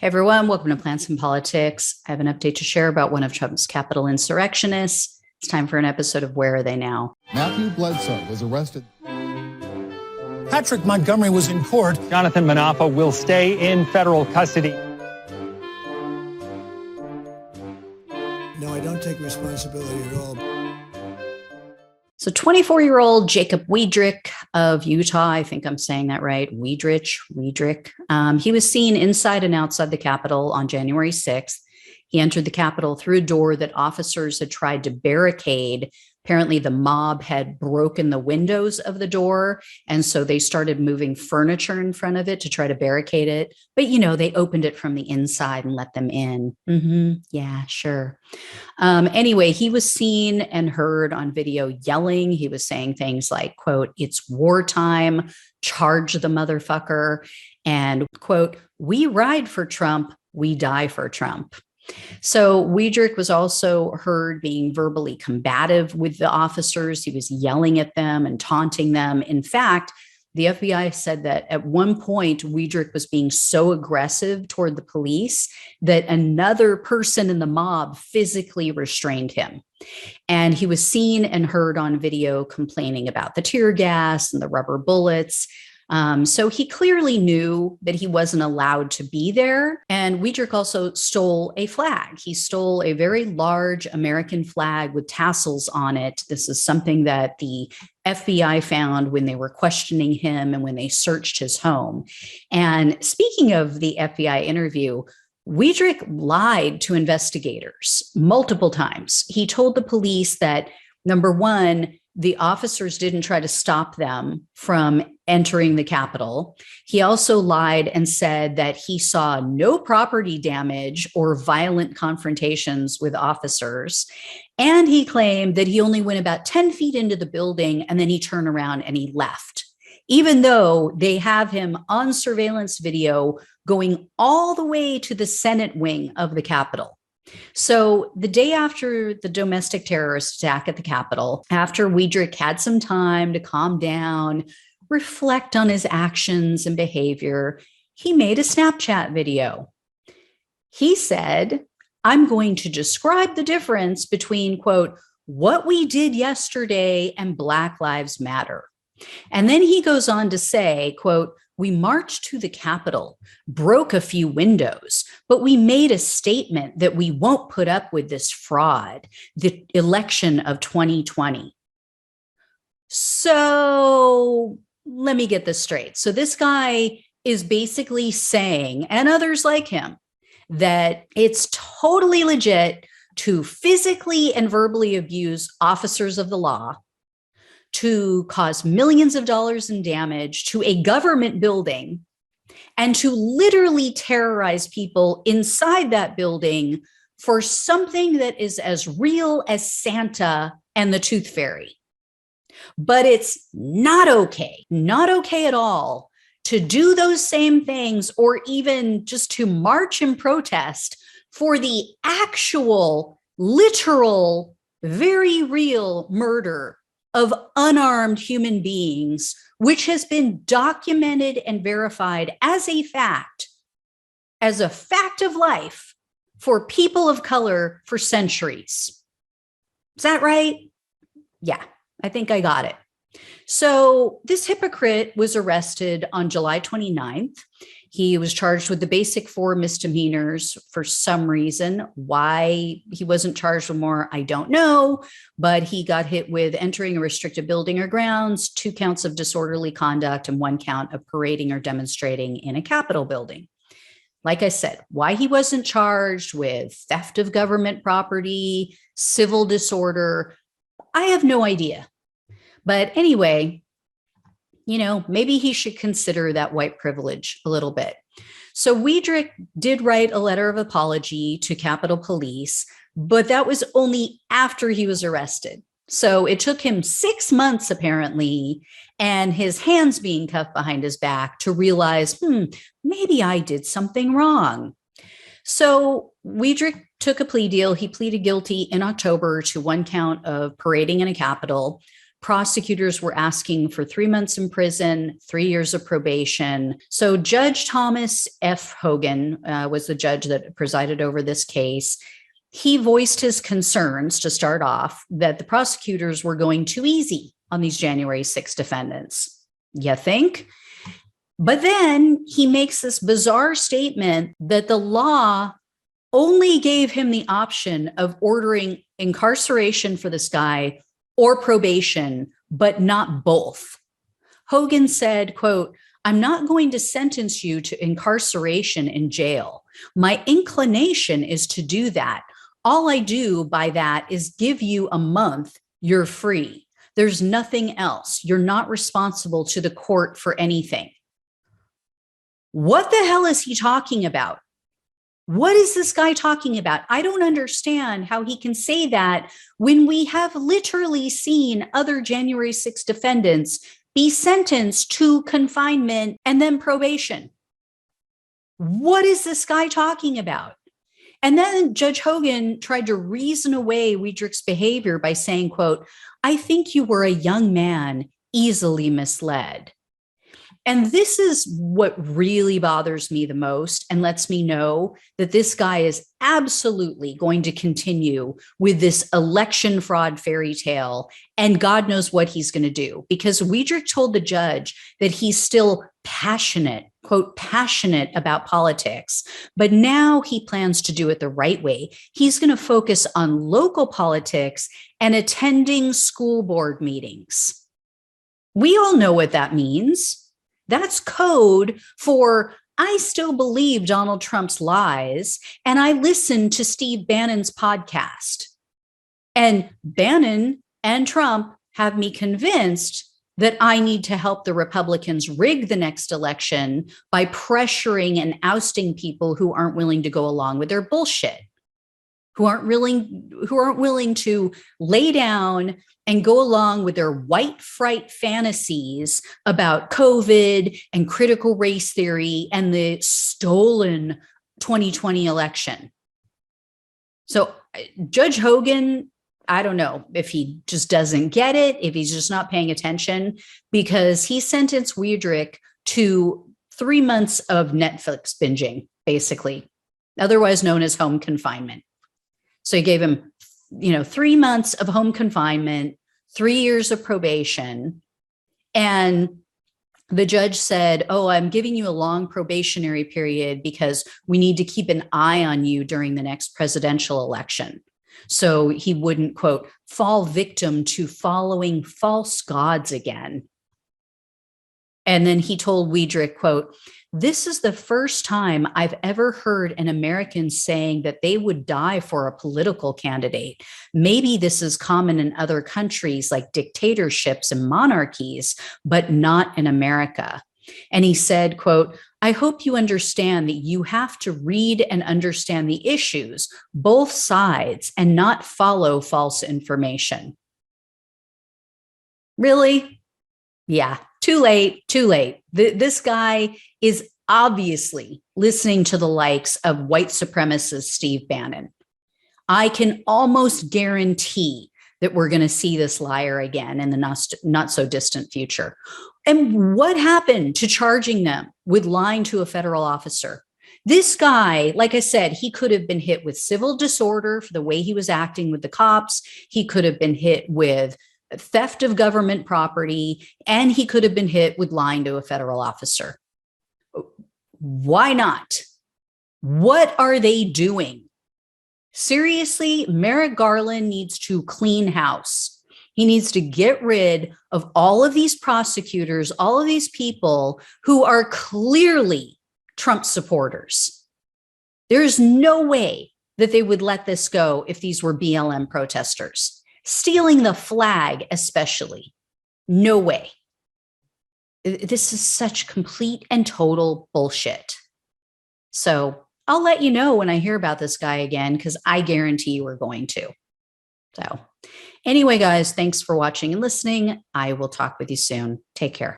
Hey everyone, welcome to Plants and Politics. I have an update to share about one of Trump's Capitol insurrectionists. It's time for an episode of Where Are They Now? Matthew Bledsoe was arrested. Patrick Montgomery was in court. Jonathan Manapa will stay in federal custody. No, I don't take responsibility at all. So 24-year-old Jacob Wiedrich of Utah, I think I'm saying that right, Wiedrich. He was seen inside and outside the Capitol on January 6th. He entered the Capitol through a door that officers had tried to barricade. Apparently, the mob had broken the windows of the door, and so they started moving furniture in front of it to try to barricade it. But, they opened it from the inside and let them in. Yeah, sure. Anyway, he was seen and heard on video yelling. He was saying things like, quote, "It's wartime, charge the motherfucker," and, quote, "We ride for Trump, we die for Trump." So Wiedrich was also heard being verbally combative with the officers. He was yelling at them and taunting them. In fact, the FBI said that at one point, Wiedrich was being so aggressive toward the police that another person in the mob physically restrained him. And he was seen and heard on video complaining about the tear gas and the rubber bullets. So he clearly knew that he wasn't allowed to be there. And Wiedrich also stole a flag. He stole a very large American flag with tassels on it. This is something that the FBI found when they were questioning him and when they searched his home. And speaking of the FBI interview, Wiedrich lied to investigators multiple times. He told the police that, number one, the officers didn't try to stop them from entering the Capitol. He also lied and said that he saw no property damage or violent confrontations with officers. And he claimed that he only went about 10 feet into the building and then he turned around and he left, even though they have him on surveillance video going all the way to the Senate wing of the Capitol. So the day after the domestic terrorist attack at the Capitol, after Wiedrich had some time to calm down, reflect on his actions and behavior, he made a Snapchat video. He said, "I'm going to describe the difference between, quote, what we did yesterday and Black Lives Matter." And then he goes on to say, quote, "We marched to the Capitol, broke a few windows, but we made a statement that we won't put up with this fraud, the election of 2020. So let me get this straight. So this guy is basically saying, and others like him, that it's totally legit to physically and verbally abuse officers of the law, to cause millions of dollars in damage to a government building, and to literally terrorize people inside that building for something that is as real as Santa and the Tooth Fairy. But it's not okay at all to do those same things or even just to march and protest for the actual, literal, very real murder of unarmed human beings, which has been documented and verified as a fact of life for people of color for centuries." Is that right? Yeah, I think I got it. So this hypocrite was arrested on July 29th. He was charged with the basic 4 misdemeanors for some reason. Why he wasn't charged with more, I don't know, but he got hit with entering a restricted building or grounds, 2 counts of disorderly conduct, and 1 count of parading or demonstrating in a Capitol building. Like I said, why he wasn't charged with theft of government property, civil disorder, I have no idea. But anyway, maybe he should consider that white privilege a little bit. So Wiedrich did write a letter of apology to Capitol Police, but that was only after he was arrested. So it took him 6 months, apparently, and his hands being cuffed behind his back to realize, maybe I did something wrong. So Wiedrich took a plea deal. He pleaded guilty in October to 1 count of parading in a Capitol, prosecutors were asking for 3 months in prison, 3 years of probation. So Judge Thomas F. Hogan was the judge that presided over this case. He voiced his concerns to start off that the prosecutors were going too easy on these January 6 defendants. You think? But then he makes this bizarre statement that the law only gave him the option of ordering incarceration for this guy or probation, but not both. Hogan said, quote, "I'm not going to sentence you to incarceration in jail. My inclination is to do that. All I do by that is give you a month, you're free. There's nothing else. You're not responsible to the court for anything." What the hell is he talking about? What is this guy talking about? I don't understand how he can say that when we have literally seen other January 6 defendants be sentenced to confinement and then probation. What is this guy talking about? And then Judge Hogan tried to reason away Wiedrich's behavior by saying, quote, "I think you were a young man easily misled." And this is what really bothers me the most and lets me know that this guy is absolutely going to continue with this election fraud fairy tale. And God knows what he's going to do, because Wiedrich told the judge that he's still passionate, quote, passionate about politics. But now he plans to do it the right way. He's going to focus on local politics and attending school board meetings. We all know what that means. That's code for I still believe Donald Trump's lies, and I listen to Steve Bannon's podcast. And Bannon and Trump have me convinced that I need to help the Republicans rig the next election by pressuring and ousting people who aren't willing to go along with their bullshit, who aren't willing to lay down and go along with their white fright fantasies about COVID and critical race theory and the stolen 2020 election. So Judge Hogan, I don't know if he just doesn't get it, if he's just not paying attention, because he sentenced Wiedrich to 3 months of Netflix binging, basically, otherwise known as home confinement. So he gave him 3 months of home confinement, 3 years of probation. And the judge said, "Oh, I'm giving you a long probationary period because we need to keep an eye on you during the next presidential election." So he wouldn't, quote, fall victim to following false gods again. And then he told Wiedrich, quote, "This is the first time I've ever heard an American saying that they would die for a political candidate. Maybe this is common in other countries like dictatorships and monarchies, but not in America." And he said, quote, "I hope you understand that you have to read and understand the issues, both sides, and not follow false information." Really? Yeah. Too late, too late. This guy is obviously listening to the likes of white supremacist Steve Bannon. I can almost guarantee that we're going to see this liar again in the not so distant future. And what happened to charging them with lying to a federal officer? This guy, like I said, he could have been hit with civil disorder for the way he was acting with the cops. He could have been hit with theft of government property, and he could have been hit with lying to a federal officer. Why not? What are they doing? Seriously, Merrick Garland needs to clean house. He needs to get rid of all of these prosecutors, all of these people who are clearly Trump supporters. There's no way that they would let this go if these were BLM protesters. Stealing the flag, especially. No way. This is such complete and total bullshit. So I'll let you know when I hear about this guy again, because I guarantee you we're going to. So anyway, guys, thanks for watching and listening. I will talk with you soon. Take care.